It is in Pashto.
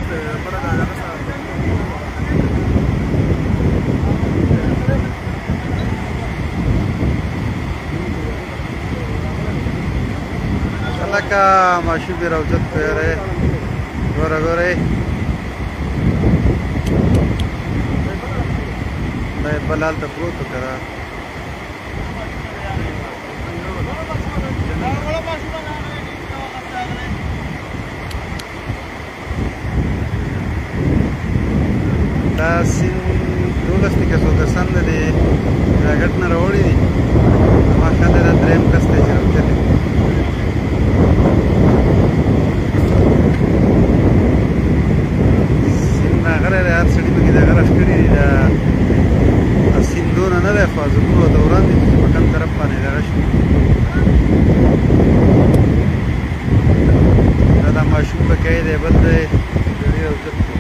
لکه ماشوبې روضت پیری ګوره ګورئ دا یې بل هلته پروت و که دا سیند 12 کسو کسان د دې راګټ نه راوړي دي زما خیال دی دا درېیم کس دی چې راوتلی سیند راغلی دی هر سړي پکې دغه راښکړي دي دا سیند دونه نه دی خو زموږ ورته وړاندې چې په کوم طرف باندې دغه شي دا ماشوم پکې دی بل دی ډېر اوچت